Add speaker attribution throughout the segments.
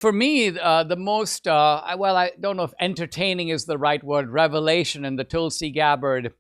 Speaker 1: For me, the most, well, I don't know if entertaining is the right word, revelation in the Tulsi Gabbard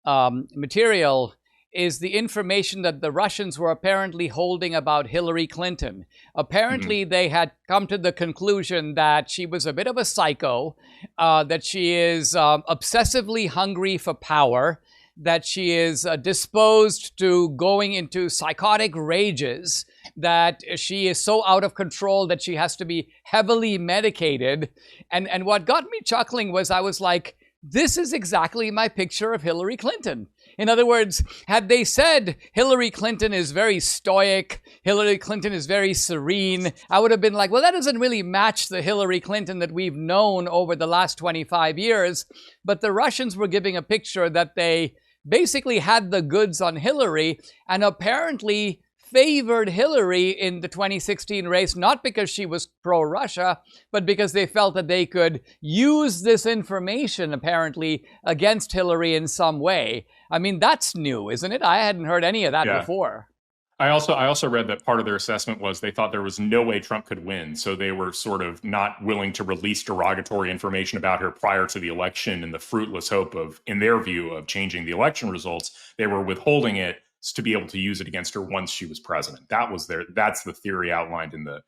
Speaker 1: material is the information that the Russians were apparently holding about Hillary Clinton.
Speaker 2: Hmm.
Speaker 1: Apparently, they had come to the conclusion that she was a bit of a psycho, that she is obsessively hungry for power, that she is disposed to going into psychotic rages, that she is so out of control that she has to be heavily medicated. And what got me chuckling was I was like, this is exactly my picture of Hillary Clinton. In other words, had they said Hillary Clinton is very stoic, Hillary Clinton is very serene, I would have been like, well, that doesn't really match the Hillary Clinton that we've known over the last 25 years. But the Russians were giving a picture that they basically had the goods on Hillary and apparently favored Hillary in the 2016 race, not because she was pro-Russia, but because they felt that they could use this information, apparently, against Hillary in some way. I mean, that's new, isn't it? I hadn't heard any of that
Speaker 2: Yeah.
Speaker 1: before.
Speaker 2: I also read that part of their assessment was they thought there was no way Trump could win, so they were sort of not willing to release derogatory information about her prior to the election in the fruitless hope of, in their view, of changing the election results. They were withholding it to be able to use it against her once she was president. That's the theory outlined in the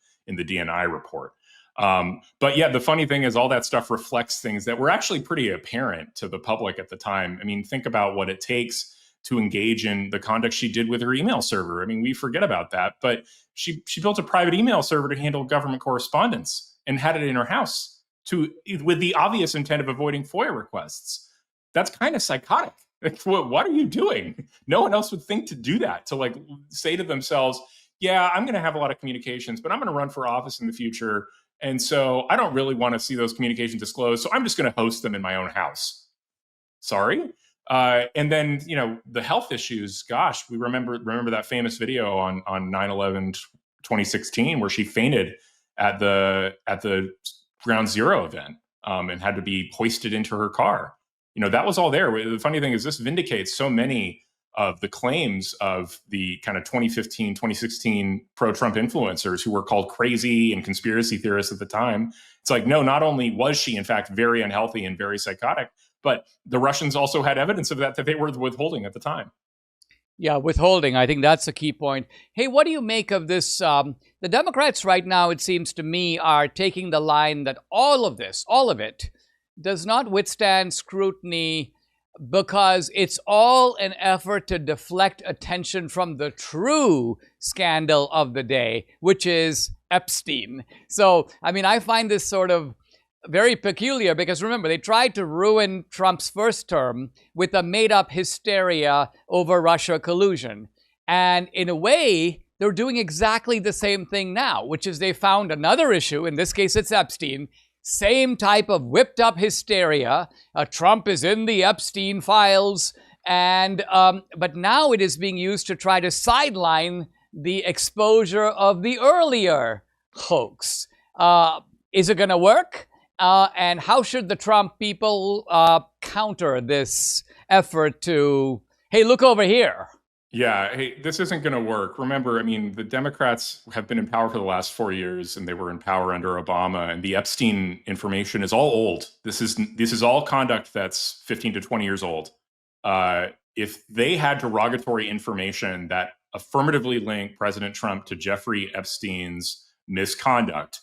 Speaker 2: DNI report. But yeah, the funny thing is all that stuff reflects things that were actually pretty apparent to the public at the time. I mean, think about what it takes to engage in the conduct she did with her email server. I mean, we forget about that, but she built a private email server to handle government correspondence and had it in her house with the obvious intent of avoiding FOIA requests. That's kind of psychotic. Like, what are you doing? No one else would think to do that, to like say to themselves, yeah, I'm going to have a lot of communications, but I'm going to run for office in the future. And so I don't really want to see those communications disclosed. So I'm just going to host them in my own house. Sorry. And then, the health issues, gosh, we remember that famous video on 9/11 2016 where she fainted at the Ground Zero event and had to be hoisted into her car. That was all there. The funny thing is this vindicates so many of the claims of the kind of 2015, 2016 pro-Trump influencers who were called crazy and conspiracy theorists at the time. It's like, no, not only was she in fact very unhealthy and very psychotic, but the Russians also had evidence of that they were withholding at the time.
Speaker 1: Yeah, withholding. I think that's a key point. Hey, what do you make of this? The Democrats right now, it seems to me, are taking the line that all of it, does not withstand scrutiny because it's all an effort to deflect attention from the true scandal of the day, which is Epstein. So, I mean, I find this sort of very peculiar because remember, they tried to ruin Trump's first term with a made-up hysteria over Russia collusion. And in a way, they're doing exactly the same thing now, which is they found another issue, in this case it's Epstein, same type of whipped up hysteria. Trump is in the Epstein files, and but now it is being used to try to sideline the exposure of the earlier hoax. Is it going to work? And how should the Trump people counter this effort to, hey, look over here?
Speaker 2: Yeah, hey, this isn't going to work. Remember, I mean, the Democrats have been in power for the last 4 years, and they were in power under Obama. And the Epstein information is all old. This is all conduct that's 15 to 20 years old. If they had derogatory information that affirmatively linked President Trump to Jeffrey Epstein's misconduct,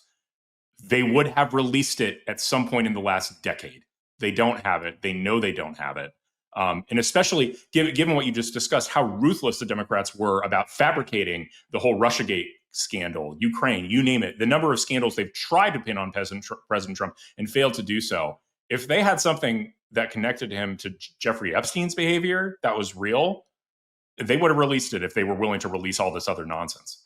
Speaker 2: they would have released it at some point in the last decade. They don't have it. They know they don't have it. And especially given what you just discussed, how ruthless the Democrats were about fabricating the whole Russiagate scandal, Ukraine, you name it, the number of scandals they've tried to pin on President Trump and failed to do so. If they had something that connected him to Jeffrey Epstein's behavior that was real, they would have released it if they were willing to release all this other nonsense.